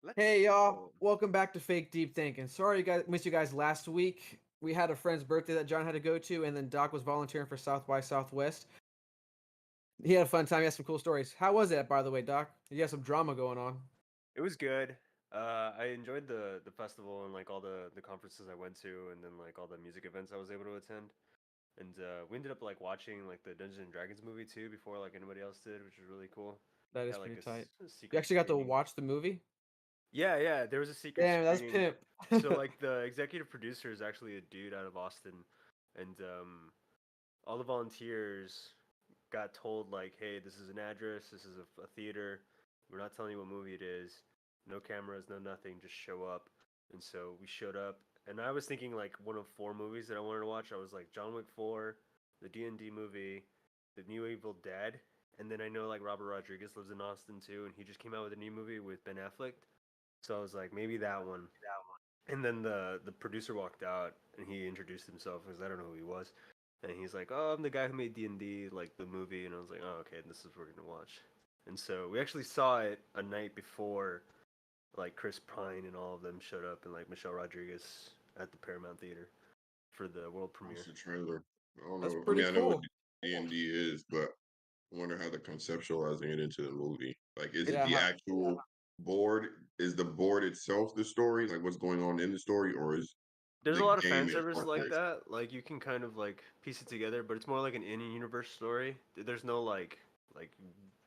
Let's Hey y'all, go. welcome back to Fake Deep Thinking. Sorry you guys missed you guys last week. We had a friend's birthday that John had to go to, and then Doc was volunteering for South by Southwest. He had a fun time. He had some cool stories. How was that, by the way, Doc? You had some drama going on. It was good. I enjoyed the festival and like all the conferences I went to, and then like all the music events I was able to attend. And we ended up like watching like the Dungeons and Dragons movie too before like anybody else did, which was really cool. That They is had like pretty a, tight. a You secret actually got to screening. watch the movie? Yeah, there was a secret Damn, that's screening. pimp. So like the executive producer is actually a dude out of Austin, and all the volunteers got told like, hey, this is an address, this is a theater. We're not telling you what movie it is. No cameras, no nothing. Just show up. And so we showed up, and I was thinking like one of four movies that I wanted to watch. I was like John Wick 4, the D&D movie, the New Evil Dead, and then I know like Robert Rodriguez lives in Austin too, and he just came out with a new movie with Ben Affleck. So I was like, maybe that one. And then the producer walked out and he introduced himself because I don't know who he was. And he's like, "Oh, I'm the guy who made D&D, like the movie." And I was like, "Oh, okay, this is what we're gonna watch." And so we actually saw it a night before, like Chris Pine and all of them showed up, and like Michelle Rodriguez at the Paramount Theater for the world What's premiere. the trailer? I don't That's know. I mean, pretty I know what cool. D&D is, but I wonder how they're conceptualizing it into the movie. Like, is it Yeah, the actual board? Is the board itself the story? Like, what's going on in the story, or is There's a the lot of fan game in service like context? that. Like you can kind of like piece it together, but it's more like an in-universe story. There's no like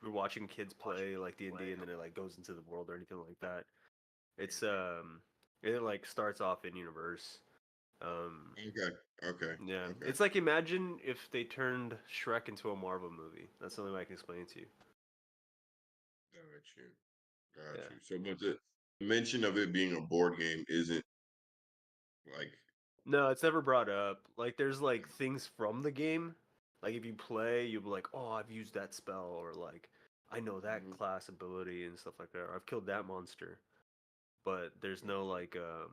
we're watching kids play like D&D and D and then it like goes into the world or anything like that. It's it like starts off in universe. Um Okay, okay, yeah. okay. It's like imagine if they turned Shrek into a Marvel movie. That's something I can explain to you. Got you, got Yeah. you. So, but the mention of it being a board game isn't like, No, it's never brought up. Like there's like things from the game. Like if you play, you'll be like, "Oh, I've used that spell," or like, "I know that mhm, class ability and stuff like that." Or I've killed that monster. But there's no like, "Oh,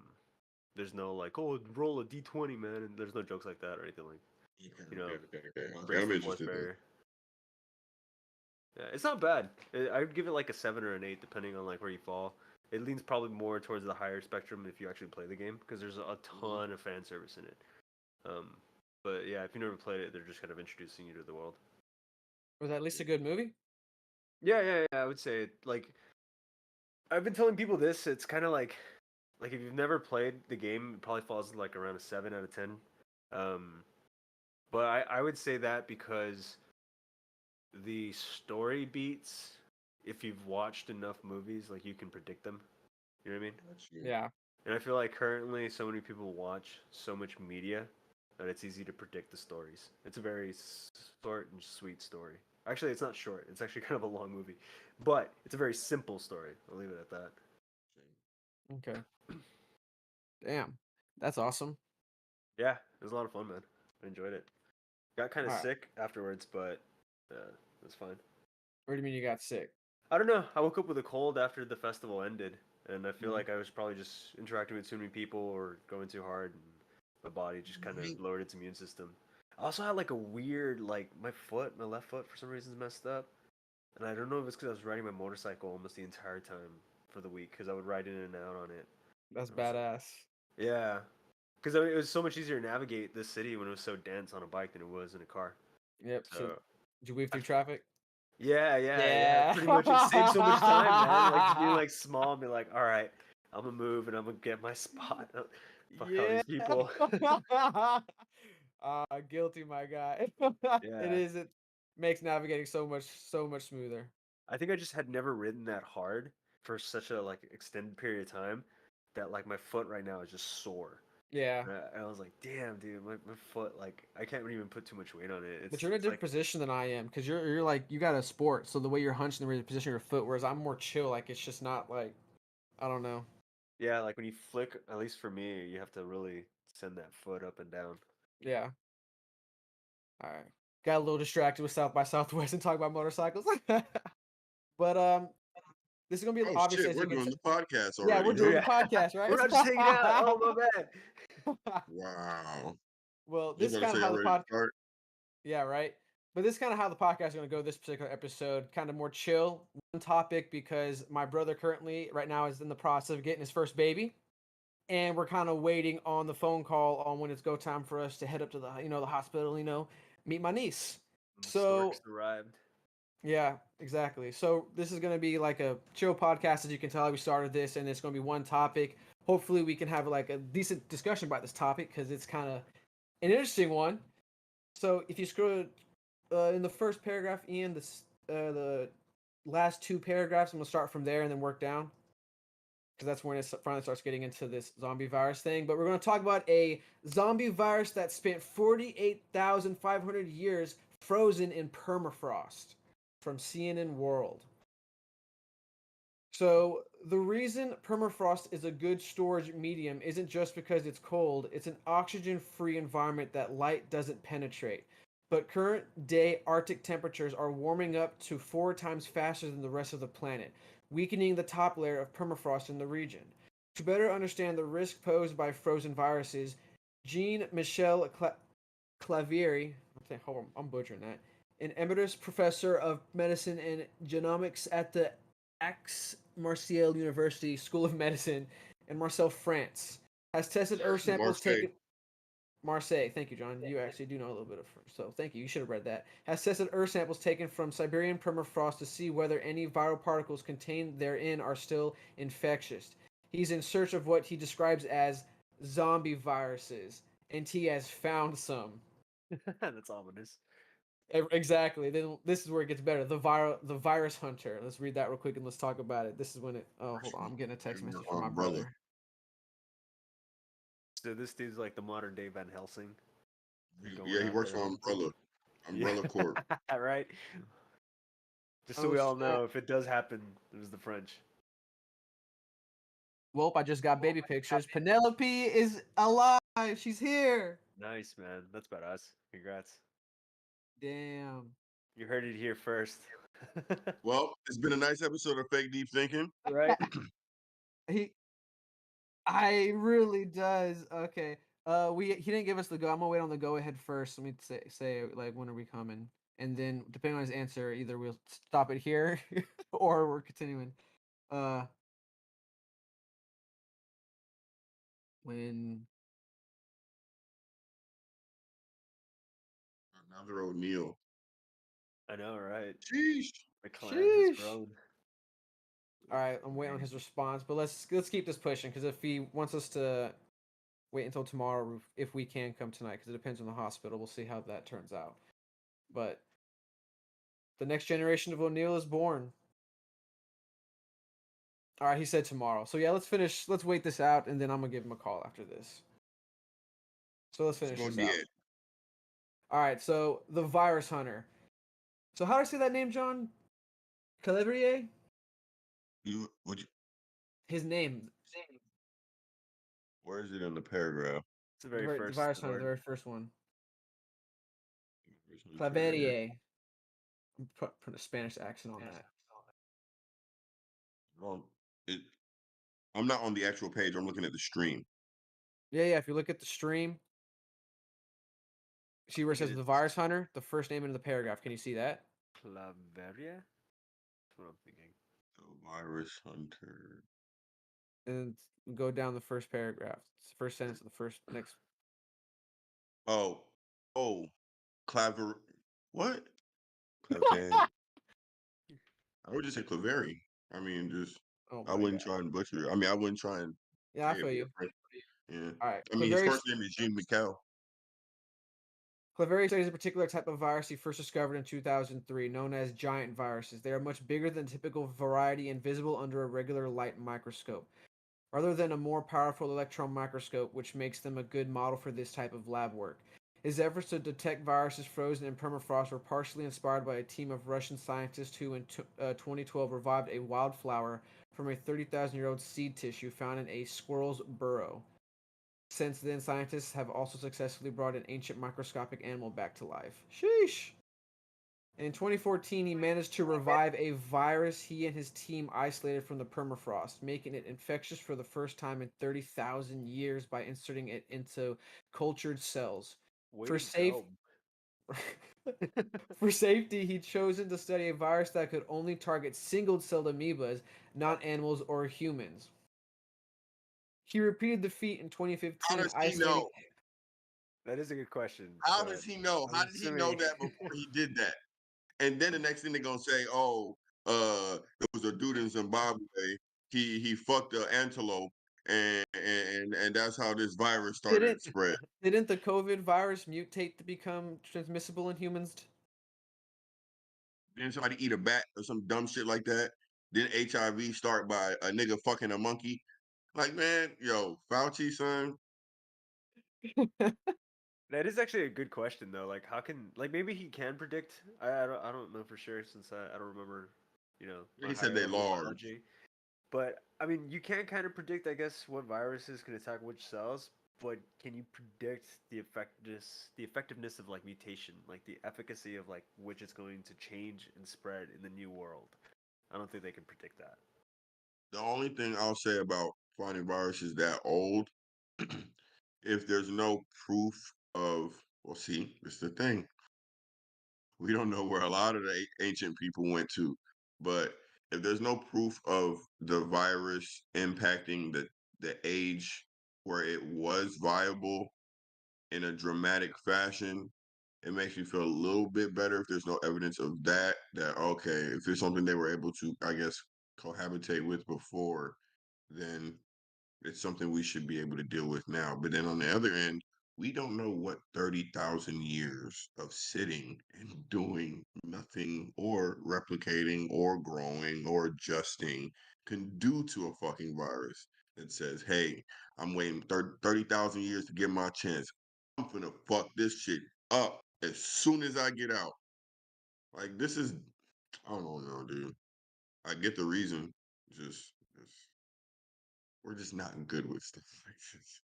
roll a d20, man," and there's no jokes like that or anything like, okay, you okay, know, okay, okay. Okay, breaks I'm the fourth interested then. barrier. Yeah, it's not bad. I would give it like a 7 or an 8, depending on like where you fall. It leans probably more towards the higher spectrum if you actually play the game, because there's a Mhm. ton of fan service in it. Um, but yeah, if you never played it, they're just kind of introducing you to the world. was that at least a good movie? Yeah. I would say like I've been telling people this. It's kind of like if you've never played the game, it probably falls like around a 7 out of 10. Um, but I would say that because the story beats, if you've watched enough movies, like you can predict them. You know what I mean? Got you. Yeah. And I feel like currently so many people watch so much media that it's easy to predict the stories. It's a very short and sweet story. Actually, it's not short. It's actually kind of a long movie, but it's a very simple story. I'll leave it at that. Okay. Damn. That's awesome. Yeah, it was a lot of fun, man. I enjoyed it. Got kind of All right. sick afterwards, but it was fine. What do you mean you got sick? I don't know. I woke up with a cold after the festival ended, and I feel Mhm. like I was probably just interacting with too many people or going too hard, and my body just kind of Right. lowered its immune system. I also had like a weird, like my left foot for some reason is messed up, and I don't know if it's because I was riding my motorcycle almost the entire time for the week because I would ride in and out on it. That's I was like, badass. yeah, because I mean, it was so much easier to navigate this city when it was so dense on a bike than it was in a car. Yep. So, So did you weave I through traffic? yeah. Yeah. Pretty much, it saves so much time, man. Like just being like small and be like, all right, I'm gonna move and I'm gonna get my spot. Fuck all Yeah. these people. Guilty, my guy. It Yeah, is. It makes navigating so much smoother. I think I just had never ridden that hard for such a like extended period of time that like my foot right now is just sore. Yeah. And I was like, damn, dude, my foot like I can't even put too much weight on it. But It's you're in a it's different like position than I am because you're like you got a sport, so the way you're hunching, the way you position your foot, whereas I'm more chill. Like it's just not like I don't know. yeah, like when you flick, at least for me, you have to really send that foot up and down. Yeah. All right. Got a little distracted with South by Southwest and talk about motorcycles. But this is gonna be Oh obviously shit, as we're you can. doing the podcast Yeah, we're already, doing huh? the Yeah, podcast, we're not just hanging out. Oh right? my bad. Wow. Well, You this is about to kind of say how y'all the ready to pod. start? Yeah, right. But this is kind of how the podcast is going to go this particular episode. Kind of more chill, one topic, because my brother currently, right now, is in the process of getting his first baby. And we're kind of waiting on the phone call on when it's go time for us to head up to the hospital, meet my niece. The So, storks arrived. yeah, exactly. So this is going to be like a chill podcast. As you can tell, we started this, and it's going to be one topic. Hopefully, we can have like a decent discussion about this topic because it's kind of an interesting one. So if you scroll in the first paragraph, Ian, the last two paragraphs, I'm gonna start from there and then work down because that's when it finally starts getting into this zombie virus thing. But we're gonna talk about a zombie virus that spent 48,500 years frozen in permafrost from CNN World. So the reason permafrost is a good storage medium isn't just because it's cold, it's an oxygen-free environment that light doesn't penetrate. But current day Arctic temperatures are warming up to 4 times faster than the rest of the planet, weakening the top layer of permafrost in the region. To better understand the risk posed by frozen viruses, Jean Michel Clavieri, hold on, I'm butchering that, an emeritus professor of medicine and genomics at the Aix-Marseille University School of Medicine in Marseille, France, has tested Earth samples Marseille. taken. Marseille, thank you, John. You actually do know a little bit of French, so thank you. You should have read that. Has tested Earth samples taken from Siberian permafrost to see whether any viral particles contained therein are still infectious. He's in search of what he describes as zombie viruses, and he has found some. That's ominous. Exactly. Then this is where it gets better. The virus hunter. Let's read that real quick and let's talk about it. This is when it. Oh, hold on. I'm getting a text Your message from my umbrella. brother. So this dude's like the modern day Van Helsing. Going Yeah, he out works there. for Umbrella. Umbrella Yeah. Corp. Right. Just so Oh, we all shit. know, if it does happen, it was the French. Well, I just got baby pictures. Penelope is alive. She's here. Nice, man. That's about us. Congrats. Damn. You heard it here first. Well, it's been a nice episode of Fake Deep Thinking. Right? He. I really does. Okay. He didn't give us the go. I'm gonna wait on the go ahead first. Let me say like when are we coming, and then depending on his answer, either we'll stop it here or we're continuing. Uh, when Another O'Neill. I know, right? Sheesh. The clan has sheesh. grown. All right, I'm waiting on his response, but let's keep this pushing because if he wants us to wait until tomorrow, if we can come tonight, because it depends on the hospital, we'll see how that turns out. But the next generation of O'Neill is born. All right, he said tomorrow. So yeah, let's finish. Let's wait this out, and then I'm gonna give him a call after this. So let's It's finish gonna this be out. it. All right, so the virus hunter. So how do I say that name, John? Calivrier? Would you His name. where is it in the paragraph? It's the very The first virus hunter, the word. very first one. Claverie. I'm putting a Spanish accent on that. Well, it, I'm not on the actual page. I'm looking at the stream. Yeah, yeah. If you look at the stream, see where it think says it the is virus hunter, the first name in the paragraph. Can you see that? Claveria? That's what I'm thinking. The virus hunter. And go down the first paragraph. It's the first sentence of the first next. Oh, oh, claver. What? Clavan. I would just say Claveri. I mean, just Oh I my wouldn't god. try and butcher it. I mean, I wouldn't try and Yeah, I say it feel with a you. French. Yeah. All right. I mean, his first name is Jean Michel. Clavaria studies a particular type of virus he first discovered in 2003, known as giant viruses. They are much bigger than typical variety and visible under a regular light microscope, rather than a more powerful electron microscope, which makes them a good model for this type of lab work. His efforts to detect viruses frozen in permafrost were partially inspired by a team of Russian scientists who, in 2012, revived a wildflower from a 30,000-year-old seed tissue found in a squirrel's burrow. Since then, scientists have also successfully brought an ancient microscopic animal back to life. Sheesh! In 2014, he managed to revive a virus he and his team isolated from the permafrost, making it infectious for the first time in 30,000 years by inserting it into cultured cells. Way For to safe go. For safety, he'd chosen to study a virus that could only target single-celled amoebas, not animals or humans. He repeated the feat in How 2015, does he isolating. know? That is a good question, How but does he know? I'm How did he know assuming that before he did that? And then the next thing they're gonna say, oh, there was a dude in Zimbabwe. He fucked an antelope, and that's how this virus started Didn't to spread. didn't the COVID virus mutate to become transmissible in humans? Then somebody eat a bat or some dumb shit like that. Then HIV start by a nigga fucking a monkey. Like, man, yo, Fauci, son, that is actually a good question though. Like, how can like maybe he can predict? I don't know for sure since I don't remember, my he said higher they level of large. biology. But I mean, you can kind of predict, I guess, what viruses can attack which cells. But can you predict the effectiveness of like mutation, like the efficacy of like which is going to change and spread in the new world? I don't think they can predict that. The only thing I'll say about finding viruses that old, if there's no proof of, well, see, it's the thing. We don't know where a lot of the ancient people went to, but if there's no proof of the virus impacting the age where it was viable in a dramatic fashion, it makes me feel a little bit better if there's no evidence of that. That okay, if it's something they were able to, I guess, cohabitate with before, then it's something we should be able to deal with now. But then on the other end, we don't know what 30,000 years of sitting and doing nothing or replicating or growing or adjusting can do to a fucking virus that says, hey, I'm waiting 30,000 years to get my chance. I'm finna fuck this shit up as soon as I get out. Like, this is, I don't know, dude. I get the reason. Just we're just not good with stuff like this.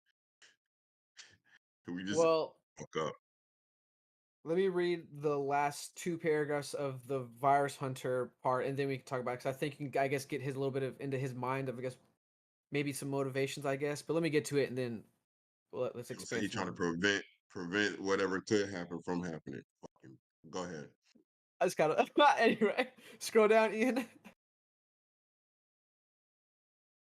We just Well, fuck up. let me read the last two paragraphs of the virus hunter part, and then we can talk about. Because I think you can, I guess, get his a little bit of into his mind of, I guess, maybe some motivations. I guess, but let me get to it, and then let's People say expand he's from trying to there. prevent whatever could happen from happening. Fucking go ahead. I just gotta. Anyway, scroll down, Ian.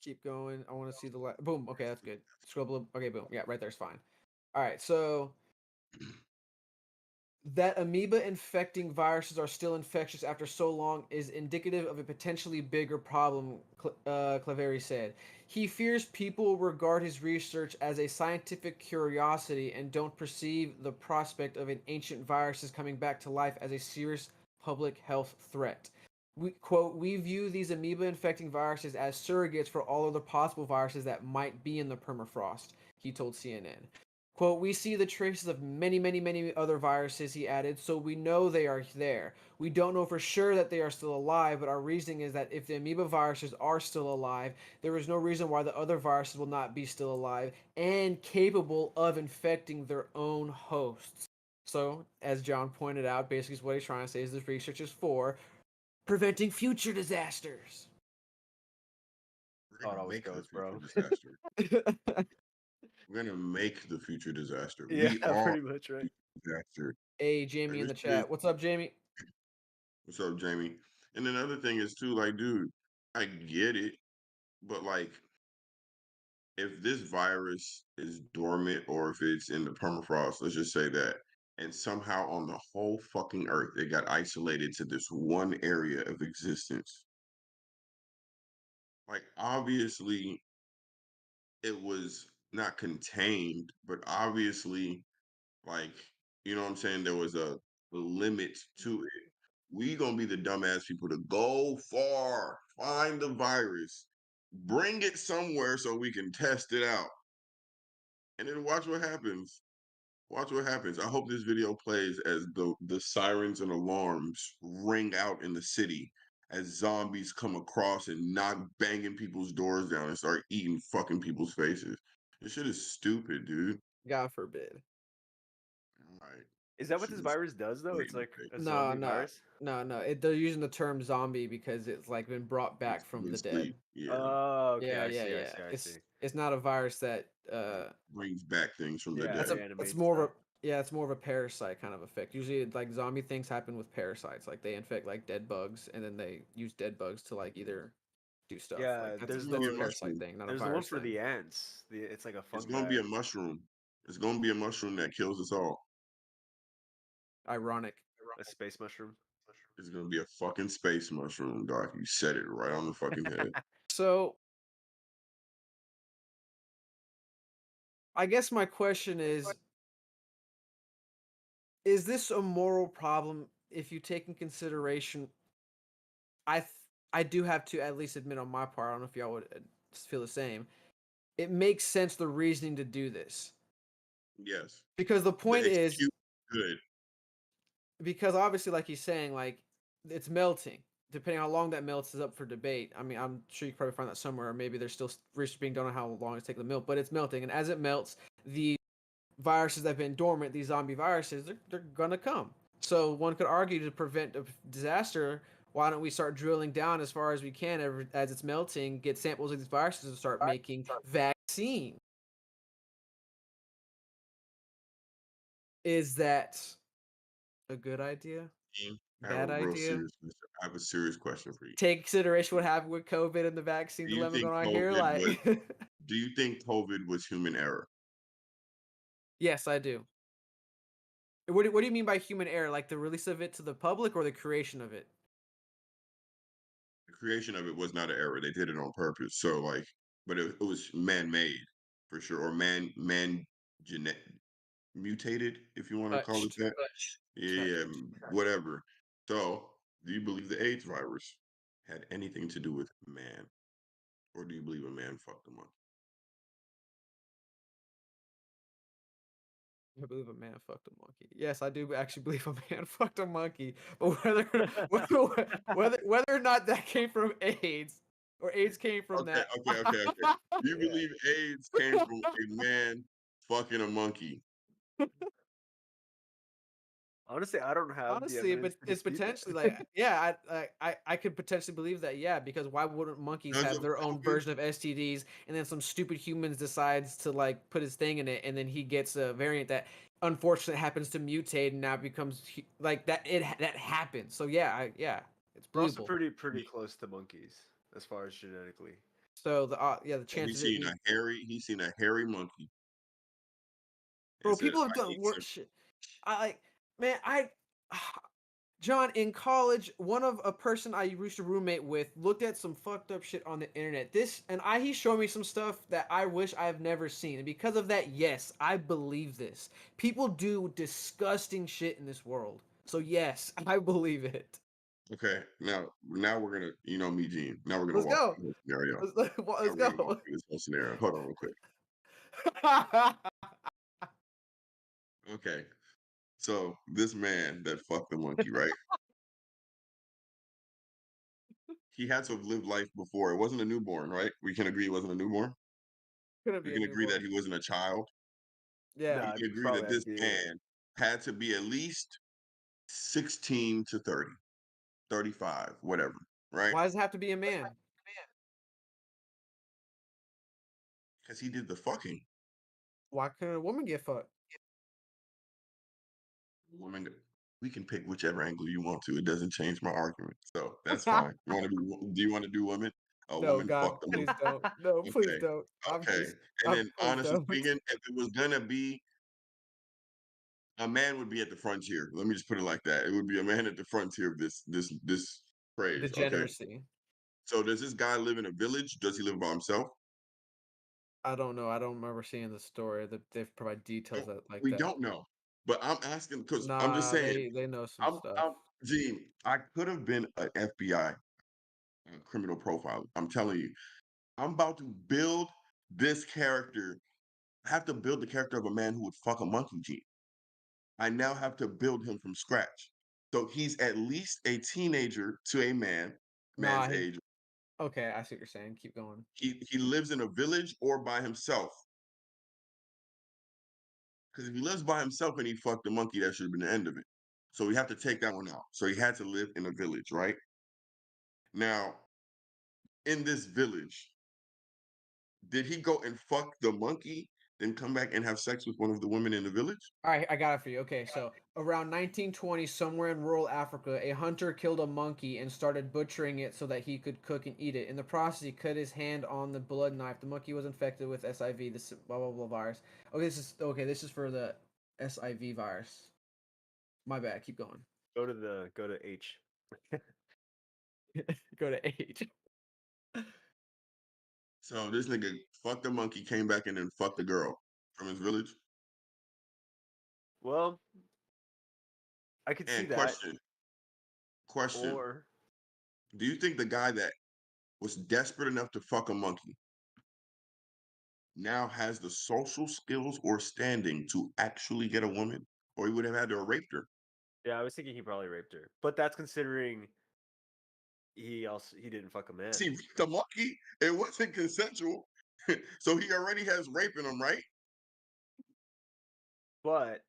Keep going. I want to see the boom. Okay, that's good. Scroll below. Okay, boom. Yeah, right there's fine. All right, so that amoeba infecting viruses are still infectious after so long is indicative of a potentially bigger problem, Claveri said. He fears people will regard his research as a scientific curiosity and don't perceive the prospect of an ancient viruses coming back to life as a serious public health threat. We view these amoeba infecting viruses as surrogates for all other possible viruses that might be in the permafrost, he told CNN. Quote, we see the traces of many, many, many other viruses, he added, so we know they are there. We don't know for sure that they are still alive, but our reasoning is that if the amoeba viruses are still alive, there is no reason why the other viruses will not be still alive and capable of infecting their own hosts. So, as John pointed out, basically what he's trying to say is this research is for preventing future disasters. We're How it gonna always make the goes, future bro. disaster. We're gonna make the future disaster. Yeah, We are pretty much right. the disaster. Hey, Like Jamie in this the shit is chat. What's up, Jamie? what's up, Jamie? And then another thing is too, like, dude, I get it, but like if this virus is dormant or if it's in the permafrost, let's just say that, and somehow on the whole fucking earth it got isolated to this one area of existence, like obviously it was not contained, but obviously, like, you know what I'm saying, there was a limit to it. We gonna be the dumbass people to go far, find the virus, bring it somewhere so we can test it out, and then watch what happens. Watch what happens. I hope this video plays as the sirens and alarms ring out in the city as zombies come across and knock banging people's doors down and start eating fucking people's faces. This shit is stupid, dude. God forbid. Like, Is that this what shit this is virus does though? It's completely like fake. a No, zombie no, virus? no, no. They're using the term zombie because it's like been brought back It's from in the dead. sleep. Yeah. Oh, okay. Yeah, I yeah, see. I yeah. see. I see. It's not a virus that Brings back things from the Yeah, it's dead. a it's reanimates more of stuff. a Yeah, it's more of a parasite kind of effect. Usually, like zombie things happen with parasites. Like they infect like dead bugs, and then they use dead bugs to like either do stuff. Like Yeah, It's that's there's gonna be that's a a the parasite mushroom. thing, not a there's the one virus for thing. the ants. It's like a It's gonna be fungi, a mushroom. It's gonna be a mushroom that kills us all. Ironic. a space mushroom. It's gonna be a fucking space mushroom, Doc. You said it right on the fucking head. So I guess my question is this a moral problem if you take in consideration I th- I do have to at least admit on my part, I don't know if y'all would feel the same. It makes sense the reasoning to do this. Yes. Because the The point is excuse good. because obviously like he's saying like it's melting. Depending on how long that melts is up for debate. I mean, I'm sure you can probably find that somewhere, or maybe there's still research being done on how long it's taking to melt, but it's melting, and as it melts, the viruses that have been dormant, these zombie viruses, they're gonna come. So one could argue to prevent a disaster, why don't we start drilling down as far as we can as it's melting, get samples of these viruses and start making vaccine? Is that a good idea? I have a Bad real idea? serious question. I have a serious question for you. Take consideration what happened with COVID and the vaccine Do you dilemma think going on here. COVID was Like, do you think COVID was human error? yes, I do. What do you mean by human error? Like the release of it to the public or the creation of it? The creation of it was not an error. They did it on purpose. So like, but it was man made for sure, or man genet mutated, if you want to call it Touched. that. Yeah, Touched. whatever. So, do you believe the AIDS virus had anything to do with man, or do you believe a man fucked a monkey? I believe a man fucked a monkey. Yes, I do actually believe a man fucked a monkey. But whether or not that came from AIDS or AIDS came from Okay, that, okay. Do you Yeah. believe AIDS came from a man fucking a monkey? Honestly, I don't have the honestly, evidence to it's dispute potentially like that. yeah, I could potentially believe that yeah, because why wouldn't monkeys Because have of their own COVID? version of STDs and then some stupid humans decides to like put his thing in it and then he gets a variant that unfortunately happens to mutate and now becomes like that that happens. So yeah, yeah, it's We're also believable. pretty close to monkeys as far as genetically. So the yeah, the So chances it me he's seen a hairy monkey and bro, said, people have I done need worse some. shit. I like man, I John, in college, one of a person I used to roommate with looked at some fucked up shit on the internet. This and he showed me some stuff that I wish I've never seen. And because of that, yes, I believe this. People do disgusting shit in this world. So yes, I believe it. Okay, now we're gonna, you know me, Gene. Now we're gonna Let's walk go. through this scenario. Let's Now we're gonna walk go. through this whole scenario. Hold on real quick. Okay. So this man that fucked the monkey, right? He had to have lived life before. It wasn't a newborn, right? We can agree it wasn't a newborn. Gonna We be a can agree that newborn. he wasn't a child. Yeah. We Nah, can he agree probably that had to this be man had to be at least 16 to 30, 35, whatever, right? Why does it have to be a man? Because he did the fucking. Why couldn't a woman get fucked? Woman, we can pick whichever angle you want to. It doesn't change my argument. So that's fine. Do you want to do women? A No, woman God, fucked a please monkey. don't. No, please Okay. don't. Okay. And then Please honestly don't. speaking, if it was gonna be a man would be at the frontier. Let me just put it like that. It would be a man at the frontier of this phrase. Okay. Degeneracy. So does this guy live in a village? Does he live by himself? I don't know. I don't remember seeing the story that they provide No, details that like we that. don't know. But I'm asking because I'm just Nah, saying, they know some stuff. I'm Gene, I could have been an FBI criminal profiler. I'm telling you, I'm about to build this character. I have to build the character of a man who would fuck a monkey, Gene. I now have to build him from scratch. So he's at least a teenager to a man's Nah, he age. okay. I see what you're saying. Keep going. He lives in a village or by himself. Because if he lives by himself and he fucked the monkey, that should have been the end of it. So we have to take that one out. So he had to live in a village, right? Now, in this village, did he go and fuck the monkey? then come back and have sex with one of the women in the village? All right, I got it for you. Okay, so around 1920, somewhere in rural Africa, a hunter killed a monkey and started butchering it so that he could cook and eat it. In the process, he cut his hand on the blood knife. The monkey was infected with SIV, this blah blah blah virus. Okay, this is for the SIV virus. My bad. Keep going. Go to H. Go to H. So this nigga fucked the monkey, came back and then fucked the girl from his village. Well, I could see And that. question, Or do you think the guy that was desperate enough to fuck a monkey now has the social skills or standing to actually get a woman? Or he would have had to have raped her? yeah, I was thinking he probably raped her, but that's considering he didn't fuck a man. See, raped the monkey, it wasn't consensual. So he already has rape in him, right? But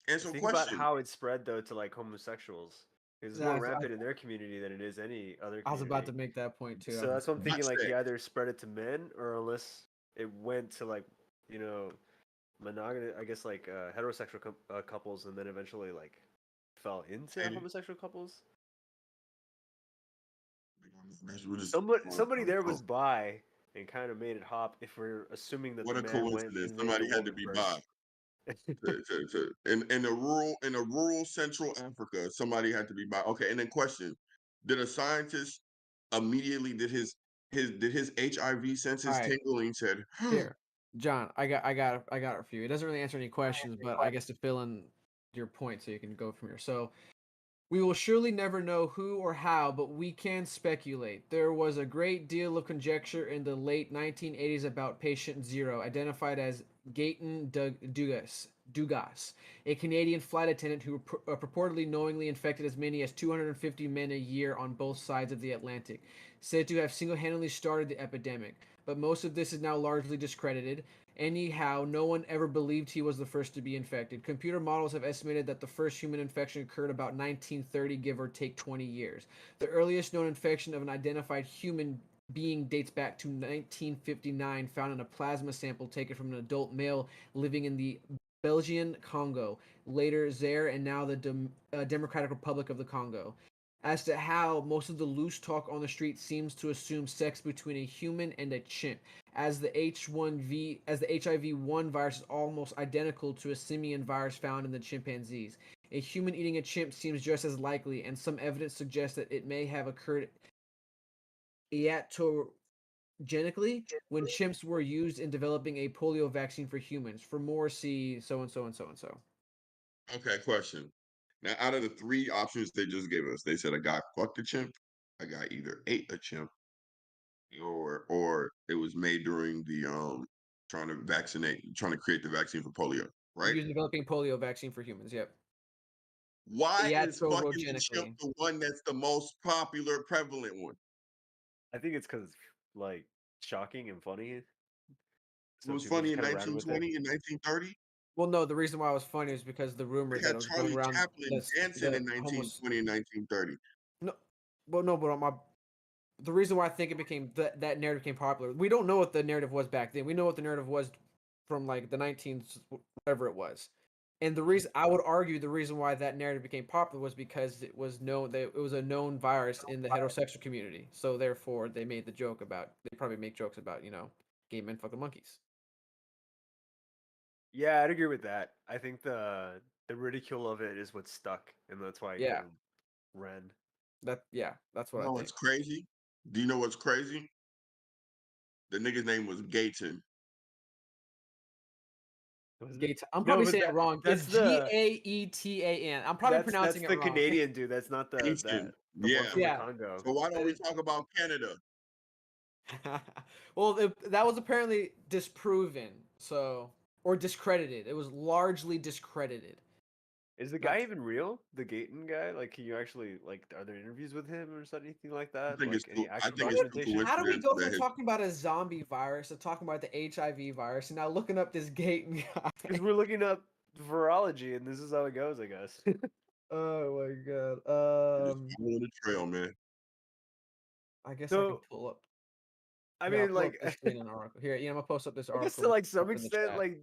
And so think about question, how it spread though to like homosexuals. Because it's more Exactly. rampant in their community than it is any other I was about community. to make that point too. So that's what I'm thinking. watch Like he that. either spread it to men, or unless it went to like monogamous. I guess like heterosexual couples, and then eventually like fell into And homosexual couples. we're just Somebody there was bi and kind of made it hop. If we're assuming that what the a man went coincidence. and raped Somebody the had to woman be bi. first. In a rural Central Africa, somebody had to be bi. Okay, and then question: did a scientist immediately did his HIV All senses right, tingle and he said, here, John. I got it for you. It doesn't really answer any questions, but I guess to fill in your point, so you can go from here. So we will surely never know who or how, but we can speculate. There was a great deal of conjecture in the late 1980s about patient zero, identified as Gaten Dugas, a Canadian flight attendant who purportedly knowingly infected as many as 250 men a year on both sides of the Atlantic, said to have single-handedly started the epidemic. But most of this is now largely discredited. Anyhow, no one ever believed he was the first to be infected. Computer models have estimated that the first human infection occurred about 1930, give or take 20 years. The earliest known infection of an identified human being dates back to 1959, found in a plasma sample taken from an adult male living in the Belgian Congo, later Zaire, and now the Democratic Republic of the Congo. As to how, most of the loose talk on the street seems to assume sex between a human and a chimp, as the HIV-1 virus is almost identical to a simian virus found in the chimpanzees. A human eating a chimp seems just as likely, and some evidence suggests that it may have occurred iatrogenically when chimps were used in developing a polio vaccine for humans. For more, see so and so and so and so. okay, question. Now, out of the three options they just gave us, they said a guy fucked a chimp, a guy either ate a chimp, or it was made during the trying to create the vaccine for polio, right? Used in developing polio vaccine for humans. Yep. Why is fucking the chimp Iatrogenically. the one that's the most popular, prevalent one? I think it's because like shocking and funny, It so was people funny just in kind of ran with it. 1920 and 1930. Well, no, the reason why it was funny is because the rumor They that had it was going Charlie around Chaplin dancing that in homos 1920 and 1930. no, well, no, but my the reason why I think it became that narrative became popular. We don't know what the narrative was back then. We know what the narrative was from like the 19s, whatever it was. And the reason I would argue the reason why that narrative became popular was because it was known that it was a known virus in the heterosexual community. So therefore, they made the joke about they probably make jokes about gay men fucking monkeys. Yeah, I'd agree with that. I think the ridicule of it is what stuck, and that's why it kind Yeah, of ran. that's You what I know think. what's crazy? Do you know what's crazy? The nigga's name was Gayton. Was it? Gaetan. I'm No, probably but saying it wrong. that's It's Gaetan. I'm probably that's pronouncing it the wrong. Canadian dude. That's not Gayton. the one Yeah. from the Yeah, Congo. So why that don't we is. talk about Canada? Well, that was apparently disproven, so or discredited. It was largely discredited. Is the Not guy even real? The Gayton guy? Like, can you actually like? Are there interviews with him or anything like that? Like any I actual think it's a documentation? how do we coincidence go that from his talking about a zombie virus to talking about the HIV virus and now looking up this Gaten Because guy? we're looking up virology, and this is how it goes, I guess. Oh my god. just following the trail, man. I guess I can So pull up. I Here, I'll mean, pull up like, this thing in an article. Here, I'm gonna post up this I guess article to like up some in the extent, chat. like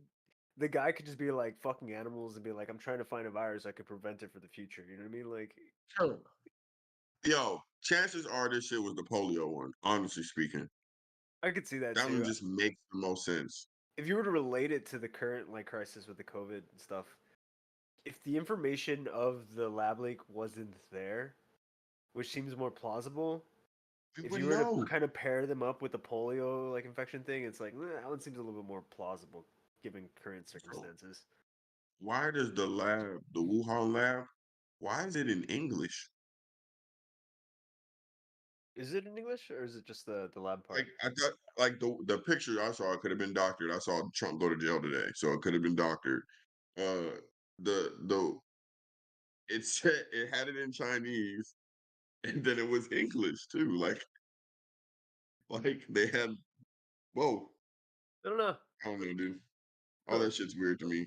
the guy could just be like fucking animals and be like, I'm trying to find a virus I could prevent it for the future. You know what I mean? Like, Sure. Yo, chances are this shit was the polio one. Honestly speaking, I could see that that one too. just makes the most sense. If you were to relate it to the current like crisis with the COVID and stuff, if the information of the lab leak wasn't there, which seems more plausible, We if would you were to know. kind of pair them up with the polio like infection thing, it's like that one seems a little bit more plausible given current So circumstances. why does the Wuhan lab, why is it in English? Is it in English or is it just the lab Like part? I thought, like the picture I saw, it could have been doctored. I saw Trump go to jail today, so it could have been doctored. The it said it had it in Chinese, and then it was English too. Like they had whoa. I don't know. I don't know, dude. All Huh. that shit's weird to me.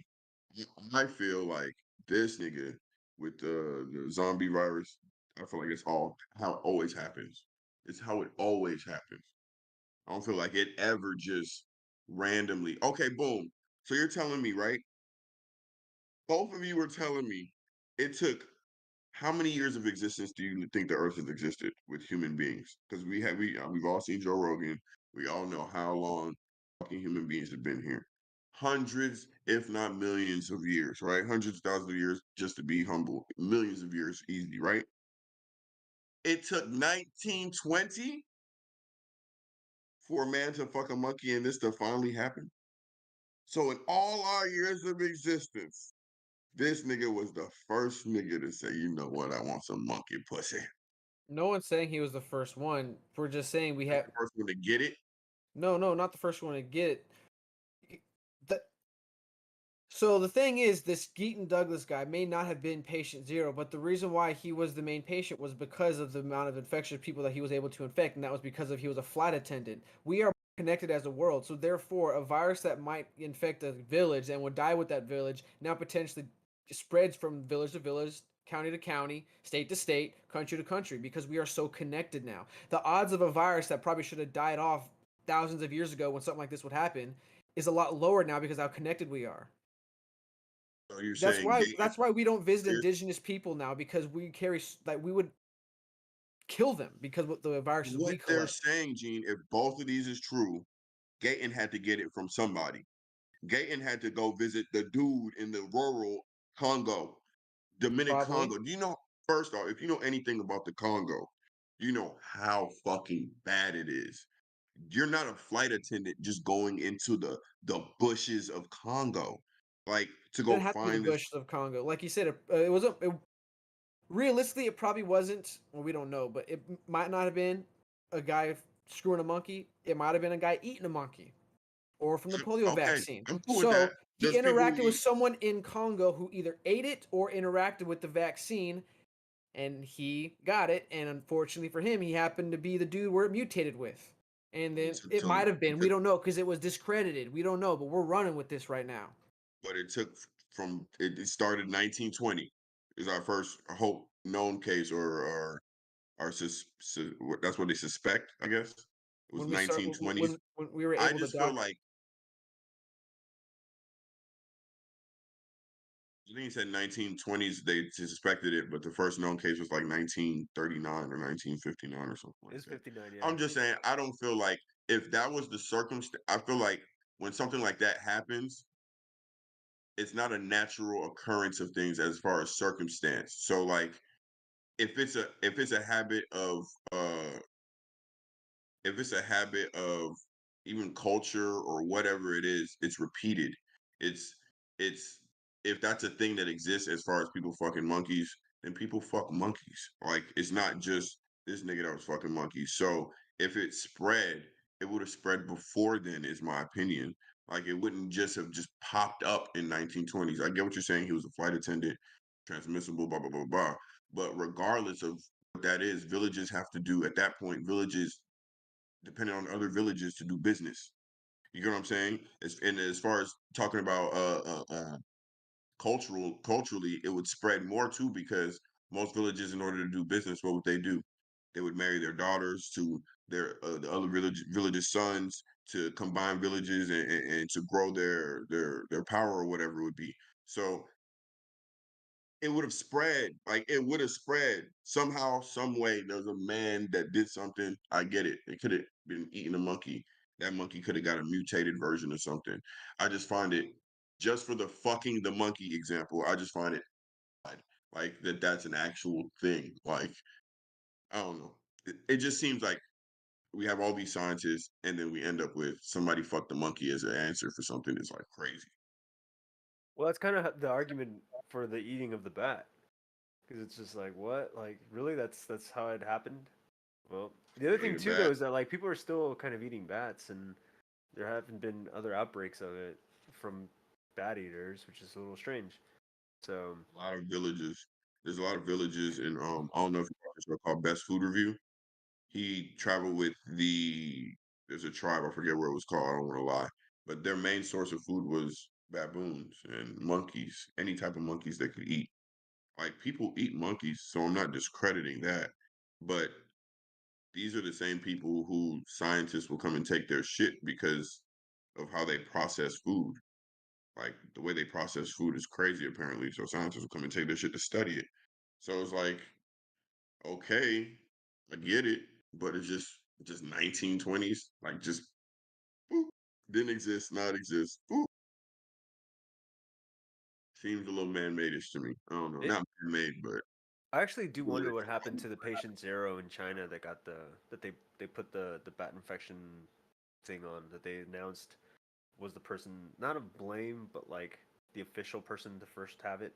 I feel like this nigga with the zombie virus. I feel like it's all how it always happens. It's how it always happens. I don't feel like it ever just randomly. Okay, boom. So you're telling me, right? Both of you were telling me it took how many years of existence do you think the Earth has existed with human beings? Because we've all seen Joe Rogan. We all know how long fucking human beings have been here. Hundreds, if not millions of years, right? Hundreds of thousands of years, just to be humble. Millions of years, easy, right? It took 1920 for a man to fuck a monkey and this to finally happen. So in all our years of existence, this nigga was the first nigga to say, you know what, I want some monkey pussy. No one's saying he was the first one. We're just saying we Like have the first one to get it. no, not the first one to get it. The, So the thing is, this Geaton Douglas guy may not have been patient zero, but the reason why he was the main patient was because of the amount of infectious people that he was able to infect, and that was because of he was a flight attendant. We are connected as a world, so therefore, a virus that might infect a village and would die with that village now potentially spreads from village to village, county to county, state to state, country to country, because we are so connected now. The odds of a virus that probably should have died off thousands of years ago when something like this would happen is a lot lower now because how connected we are. So you're That's saying why gay, that's why we don't visit you're- indigenous people now because we carry like we would kill them because of the viruses what we they're collect. saying, Gene, if both of these is true, Gayton had to get it from somebody. Gayton had to go visit the dude in the rural Congo, Dominic Probably. Congo. Do you know, first off, if you know anything about the Congo, you know how fucking bad it is. You're not a flight attendant just going into the bushes of Congo, like to It go didn't have to be the find this. bushes of Congo. Like you said, it wasn't. Realistically, it probably wasn't. Well, we don't know, but it might not have been a guy screwing a monkey. It might have been a guy eating a monkey, or from the polio Okay, vaccine. I'm cool with that. So he There's people who interacted with eat, someone in Congo who either ate it or interacted with the vaccine, and he got it. And unfortunately for him, he happened to be the dude where it mutated with. And then it might have it been. We took, don't know because it was discredited. We don't know, but we're running with this right now. but it took from it started 1920 is our first hope known case or that's what they suspect. I guess it was When we start, 1920s. when we were I able to just feel doc, like I think he said 1920s they suspected it, but the first known case was like 1939 or 1959 or something like It's that. 59, yeah. I'm just saying, I don't feel like if that was the circumstance, I feel like when something like that happens, it's not a natural occurrence of things as far as circumstance. So like if it's a habit of if it's a habit of even culture or whatever it is, it's repeated. It's it's if that's a thing that exists as far as people fucking monkeys, then people fuck monkeys. Like it's not just this nigga that was fucking monkeys. So if it spread, it would have spread before then, is my opinion. Like it wouldn't just have just popped up in 1920s. I get what you're saying. He was a flight attendant, transmissible, blah blah blah blah. But regardless of what that is, villages have to do at that point. Villages depending on other villages to do business. You get what I'm saying? And as far as talking about culturally, it would spread more too because most villages, in order to do business, what would they do? they would marry their daughters to their the other villages' sons to combine villages and to grow their power or whatever it would be. So it would have spread, like it would have spread somehow, some way. There's a man that did something. I get it. It could have been eating a monkey. That monkey could have got a mutated version of something. I just find it, just for the fucking the monkey example, I just find it odd, like that's an actual thing. Like, I don't know. It just seems like we have all these scientists and then we end up with somebody fucked the monkey as an answer for something that's like crazy. Well, that's kind of the argument for the eating of the bat, because it's just like, what? Like, really? That's how it happened? Well, the other You thing ate a too, though, bat. is that like people are still kind of eating bats, and there haven't been other outbreaks of it from bat eaters, which is a little strange. So, A lot of villages. There's a lot of villages in I don't know if you know this show called Best Food Review. He traveled with there's a tribe, I forget what it was called, I don't want to lie. But their main source of food was baboons and monkeys, any type of monkeys they could eat. Like people eat monkeys, so I'm not discrediting that. But these are the same people who scientists will come and take their shit because of how they process food. Like the way they process food is crazy apparently. So scientists will come and take their shit to study it. So it's like, okay, I get it, but it's just 1920s, like just boop, didn't exist, not exist. Boop. Seems a little man-made-ish to me. I don't know, it, not man-made, but I actually do wonder weird. what happened to the patient zero in China that got that they put the bat infection thing on, that they announced was the person not of blame, but like the official person to first have it.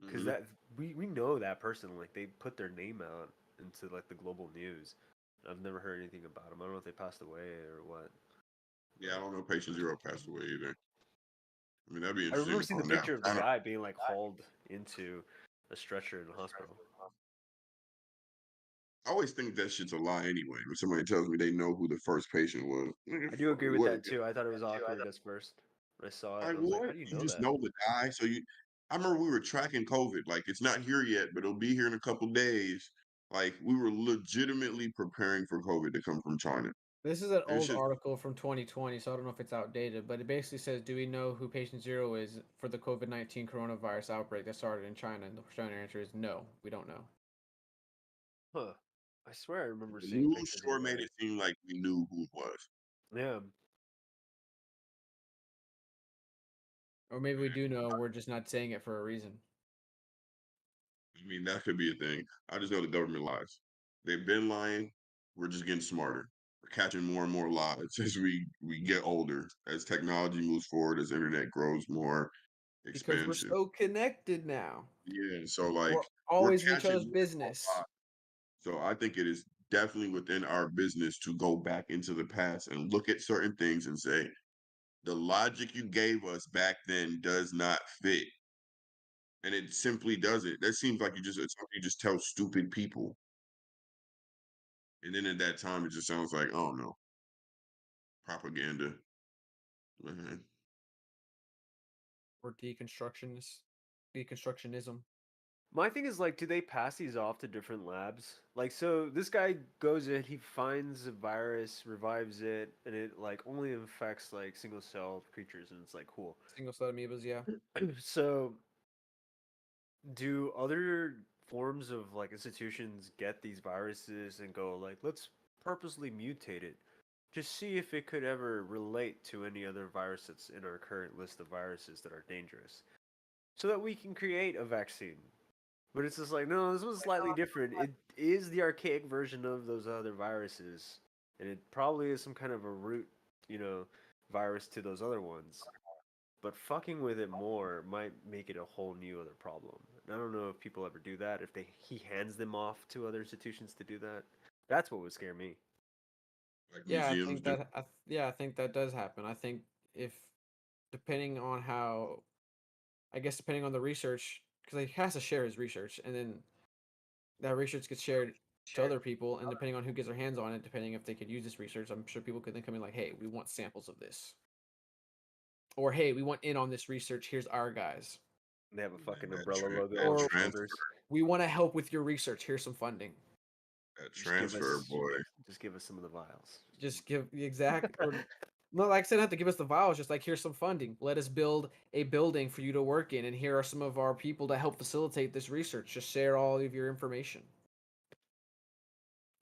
Because Hmm. that we know that person, like they put their name out into like the global news. I've never heard anything about them. I don't know if they passed away or what. Yeah, I But don't know. Patient Zero passed away either. I mean, that'd be I interesting remember to seeing the find out. picture of the I don't. guy being like hauled into a stretcher in the hospital. I always think that shit's a lie anyway. When somebody tells me they know who the first patient was, nigga, I do agree with what? that too. I thought it was awkward at first when I saw it. Like I was like, what? how do you You know just that? know the guy. So you, I remember we were tracking COVID. Like it's not here yet, but it'll be here in a couple days. Like we were legitimately preparing for COVID to come from China. This is an It's old just article from 2020, so I don't know if it's outdated, but it basically says, "Do we know who patient zero is for the COVID-19 coronavirus outbreak that started in China?" And the China answer is no, we don't know. Huh. I swear I remember the seeing news pictures of sure the made guy. it seem like we knew who it was. Yeah. Or maybe we do know, we're just not saying it for a reason. I mean, that could be a thing. I just know the government lies. They've been lying. We're just getting smarter. We're catching more and more lies as we get older, as technology moves forward, as internet grows more Because we're expansive. so connected now. Yeah, so We're like we're always in each catching other's more and more business. lies. So I think it is definitely within our business to go back into the past and look at certain things and say, the logic you gave us back then does not fit. And it simply doesn't. That seems like it's something you just tell stupid people. And then at that time, it just sounds like, oh no, propaganda. Man. Or deconstructionism. My thing is like, do they pass these off to different labs? Like, so this guy goes in, he finds a virus, revives it, and it like only infects like single cell creatures, and it's like cool. Single cell amoebas, yeah. So, do other forms of like institutions get these viruses and go like, let's purposely mutate it, just see if it could ever relate to any other virus that's in our current list of viruses that are dangerous, so that we can create a vaccine. But it's just like, no, this one's slightly different. It is the archaic version of those other viruses, and it probably is some kind of a root, you know, virus to those other ones. But fucking with it more might make it a whole new other problem. And I don't know if people ever do that. If he hands them off to other institutions to do that, that's what would scare me. Like Yeah, I museums think do. that yeah, I think that does happen. I think if depending on how, I guess depending on the research, because he has to share his research, and then that research gets shared to other people, and depending on who gets their hands on it, depending if they could use this research, I'm sure people could then come in like, hey, we want samples of this, or hey, we want in on this research. Here's our guys, They have a And fucking that umbrella logo that on or their transfer. shoulders. we want to help with your research. Here's some funding. That Just give transfer, us, boy. just give us some of the vials. Just give the exact or no, like I said, not to give us the vials. Just like here's some funding. Let us build a building for you to work in, and here are some of our people to help facilitate this research. Just share all of your information.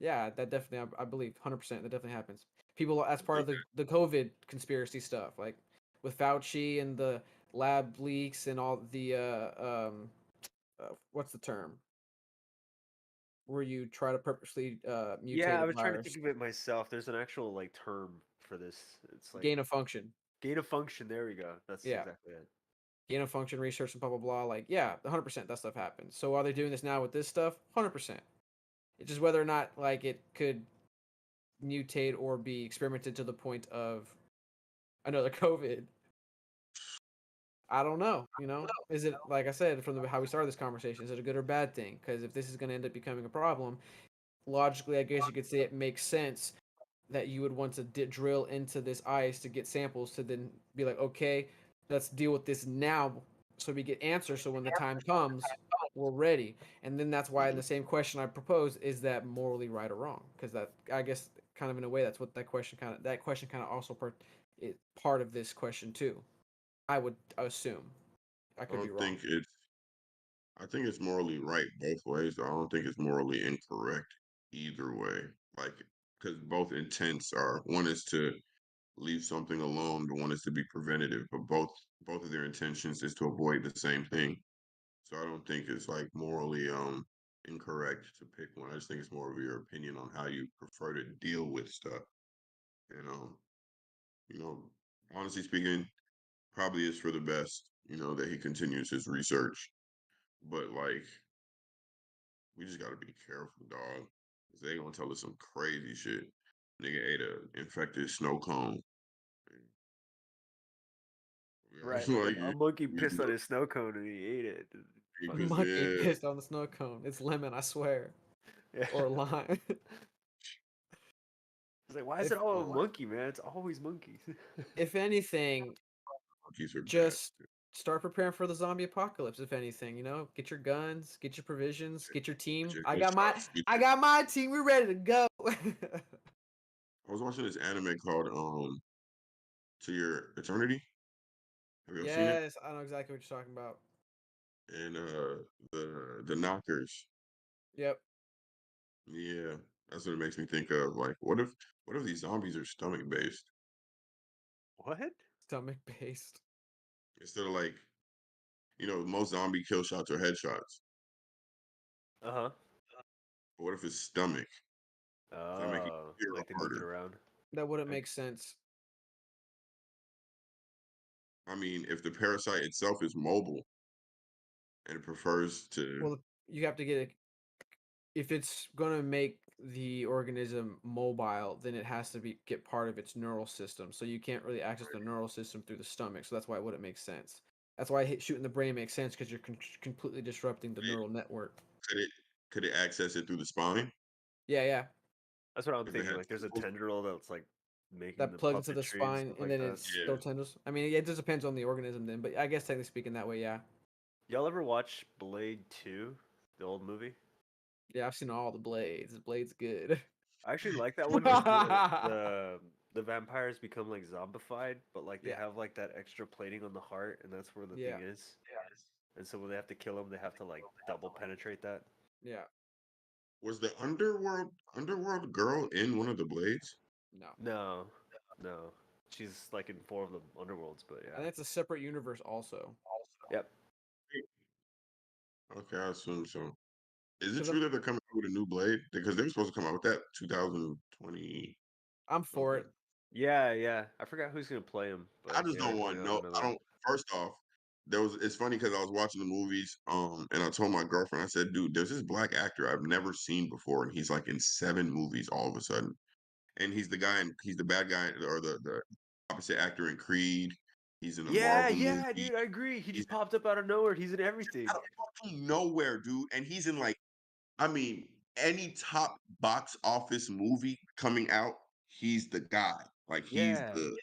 Yeah, that definitely, I believe, 100%. That definitely happens. People, as I part of think the COVID conspiracy stuff, like with Fauci and the lab leaks and all the what's the term? Where you try to purposely Yeah, mutate I a was trying to virus, think of it myself. There's an actual like term for this. It's like gain of function. gain of function. There we go. That's Yeah, exactly it. gain of function research and blah blah blah. Like, yeah, 100% that stuff happens. So are they doing this now with this stuff? 100%. It's just whether or not like it could mutate or be experimented to the point of another COVID. I don't know. Is it like I said from how we started this conversation? Is it a good or bad thing? Because if this is going to end up becoming a problem, logically, I guess you could say it makes sense that you would want to drill into this ice to get samples to then be like, okay, let's deal with this now, so we get answers. So when the time comes, we're ready. And then that's why in the same question I propose is that morally right or wrong? Because that I guess kind of in a way that's what that question kind of also is part of this question too. I would assume. I I could be don't wrong. think it's. I think it's morally right both ways. I don't think it's morally incorrect either way. Like, because both intents are one is to leave something alone, the one is to be preventative. But both of their intentions is to avoid the same thing. So I don't think it's like morally incorrect to pick one. I just think it's more of your opinion on how you prefer to deal with stuff. And you know, honestly speaking, probably is for the best, that he continues his research. But like we just gotta be careful, dog. Cause they gonna tell us some crazy shit. Nigga ate a infected snow cone. Right, like Like a monkey you pissed on know, his snow cone and he ate it. because Fucking Monkey yeah, pissed on the snow cone. It's lemon, I swear, yeah. or lime. It's like, why is if it all a monkey, man? It's always monkeys. if anything, monkeys are bad. just start preparing for the zombie apocalypse. If anything, get your guns, get your provisions, get your Get team. your I got my headshots. Get I your, got my team. We're ready to go. I was watching this anime called To Your Eternity. Have you ever seen it? Yes, I know exactly what you're talking about. And the knockers. Yep, Yeah, that's what it makes me think of. Like, what if these zombies are stomach based What? stomach based. instead of like, most zombie kill shots are headshots. Uh huh. But what if it's stomach? Does that make it Oh, easier or like they move it harder? around. That wouldn't I, make sense. I mean, if the parasite itself is mobile and it prefers to, Well, you have to get if it's gonna make the organism mobile, then it has to get part of its neural system. So you can't really access the neural system through the stomach. So that's why it wouldn't make sense. That's why shooting the brain makes sense because you're completely disrupting the could it neural network. could it could it access it through the spine Yeah, yeah. that's what I'm if it thinking. had Like, there's a tentacles? tendril that's like making That the plugs into the puppetry and spine, stuff and like then that. it's Yeah. still tendrils. I mean, it just depends on the organism, then. But I guess technically speaking, that way, yeah. Y'all ever watch Blade 2, the old movie? Yeah, I've seen all the Blades. Blade's good. I actually like that one because the vampires become like zombified, but like they Yeah, have like that extra plating on the heart, and that's where the thing yeah, is. And so when they have to kill them, they have to like double penetrate that. yeah. Was the underworld girl in one of the blades? No, No, no, she's like in four of the underworlds, but and yeah. it's a separate universe also. Yep. Okay, I assume so. Is it Because true that they're coming out with a new blade? Because they were supposed to come out with that 2020 I'm for something. it. Yeah, yeah. I forgot who's gonna play him, I but just yeah, they're don't want coming out with no. another I one. don't. First off, it's funny because I was watching the movies, and I told my girlfriend, I said, "Dude, there's this black actor I've never seen before, and he's like in 7 movies all of a sudden, and he's the guy, and he's the bad guy, or the opposite actor in Creed. He's in a Yeah, Marvel movie. yeah, dude, I agree. He He's just popped up out of nowhere. He's in everything. out of fucking nowhere, dude, and he's in like, I mean, any top box office movie coming out, he's the guy. Like he's Yeah. the.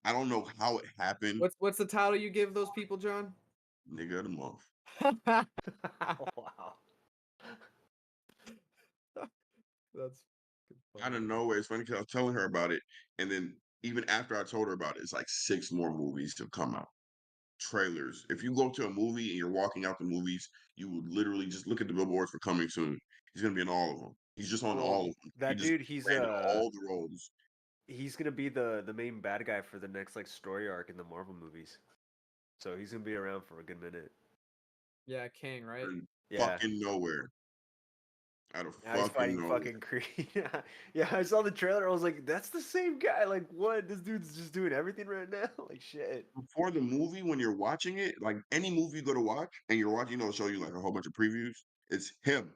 I don't know how it happened, What's the title you give those people, John? nigga of the month. Wow. That's Out of nowhere. It's funny because I was telling her about it, and then even after I told her about it, it's like 6 more movies have come out. Trailers. If you go to a movie and you're walking out the movies, you would literally just look at the billboards for coming soon. He's gonna be in all of them. He's just on Well, all of them. He that just dude, he's landed all the roles. he's gonna be the main bad guy for the next like story arc in the Marvel movies. So he's gonna be around for a good minute. Yeah, King, right? And Yeah. fucking nowhere. Out of Now he's fucking fighting nowhere. fucking Creed. Yeah, I saw the trailer. I was like, that's the same guy. Like, what? This dude's just doing everything right now. Like, shit. Before the movie, when you're watching it, like any movie you go to watch and you're watching, it'll show you like a whole bunch of previews. It's him,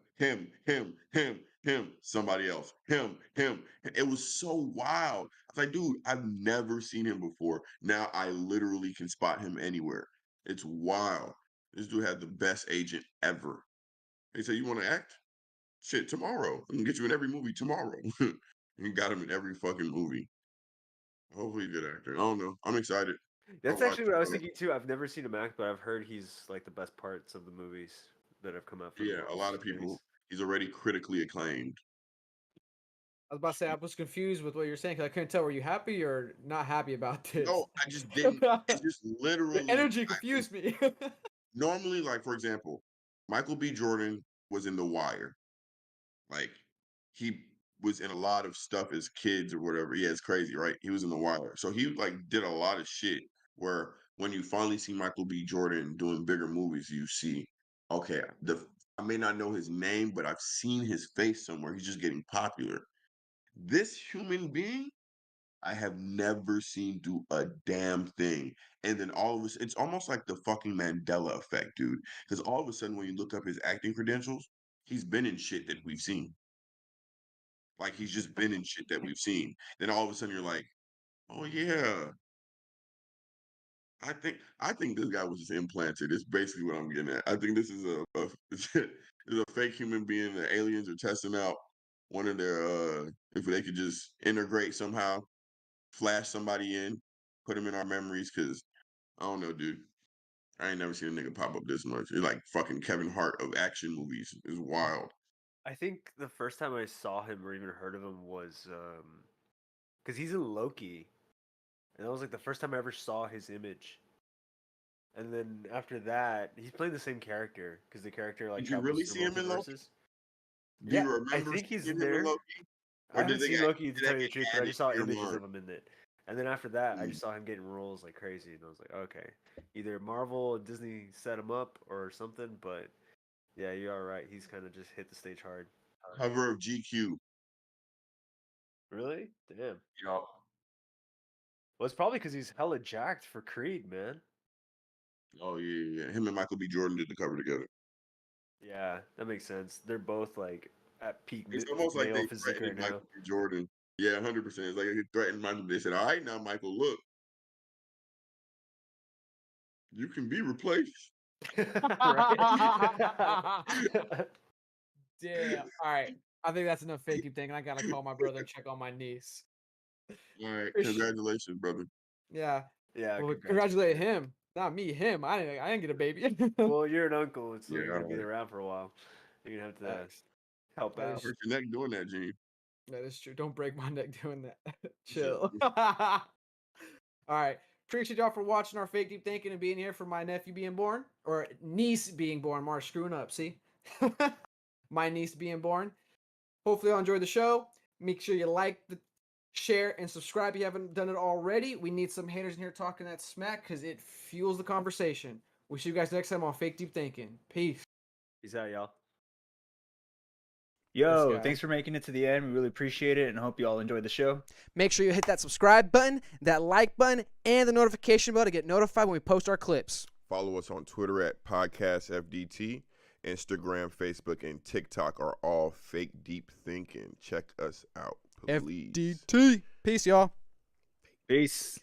somebody else, him. It was so wild. I was like, dude, I've never seen him before. Now I literally can spot him anywhere. It's wild. This dude had the best agent ever. He said, "You want to act? Shit, tomorrow. I'm gonna get you in every movie tomorrow." And got him in every fucking movie. Hopefully, good actor. I don't know. I'm excited. I'll That's watch actually it. what I was thinking too. I've never seen him act, but I've heard he's like the best parts of the movies that have come out for the Yeah, a Marvel lot of series. people. He's already critically acclaimed. I was about to say I was confused with what you're saying because I couldn't tell. Were you happy or not happy about this? No, I just didn't. It's just The literally. energy confused me. Normally, like for example, Michael B. Jordan was in The Wire. Like he was in a lot of stuff as kids or whatever. Yeah, it's crazy, right? He was in The Wire, so he like did a lot of shit. Where when you finally see Michael B. Jordan doing bigger movies, you see, okay, the I may not know his name, but I've seen his face somewhere. He's just getting popular. This human being I have never seen do a damn thing. And then all of a sudden, it's almost like the fucking Mandela effect, dude. Because all of a sudden, when you look up his acting credentials, he's been in shit that we've seen. Like he's just been in shit that we've seen. Then all of a sudden, you're like, oh yeah. I think this guy was just implanted. It's basically what I'm getting at. I think this is a is a fake human being that aliens are testing out one of their if they could just integrate somehow flash somebody in, put them in our memories. Because I don't know, dude. I ain't never seen a nigga pop up this much. It's like fucking Kevin Hart of action movies. It's wild. I think the first time I saw him or even heard of him was because he's in Loki, and that was like the first time I ever saw his image. And then after that, he's playing the same character because the character like Did you travels really through see him in Loki? multiverses. Do Yeah, you I remember think he's seeing in him in there. Loki, I or haven't seen Loki to did tell that you the get truth, but I added just saw to your images of mind? him in it. And then after that, I Mm. just saw him getting roles like crazy, and I was like, okay, either Marvel and Disney set him up or something. But yeah, you are right. He's kind of just hit the stage hard. Cover of GQ. Really? Damn. Yup. Well, it's probably because he's hella jacked for Creed, man. Oh yeah. Him and Michael B. Jordan did the cover together. Yeah, that makes sense. They're both like at peak It's almost like male they physique right threatened now. Michael B. Jordan. Yeah, 100%. It's like they threatened Michael. They said, "All right, now Michael, look, you can be replaced." Right? Damn. All right. I think that's enough fake thing. I gotta call my brother and check on my niece. All right, Appreciate- congratulations, brother. Yeah. Yeah, Well, congrats. congratulate him, not me. Him. I didn't get a baby. Well, you're an uncle, so Yeah, you're all gonna be right. around for a while. You're gonna have to Facts. help That out. is Hurt your neck doing that, Gene. That is true. Don't break my neck doing that. Yeah. Chill. All right. Appreciate y'all for watching our fake deep thinking and being here for my nephew being born or niece being born. Mark screwing up. See, my niece being born. Hopefully, y'all enjoyed the show. Make sure you like, share, and subscribe if you haven't done it already. We need some haters in here talking that smack because it fuels the conversation. We'll see you guys next time on Fake Deep Thinking. Peace. Peace out, y'all. Yo, guy. thanks for making it to the end. We really appreciate it and hope you all enjoyed the show. Make sure you hit that subscribe button, that like button, and the notification bell to get notified when we post our clips. Follow us on Twitter at PodcastFDT. Instagram, Facebook, and TikTok are all Fake Deep Thinking. Check us out, please. FDT. Peace, y'all. Peace.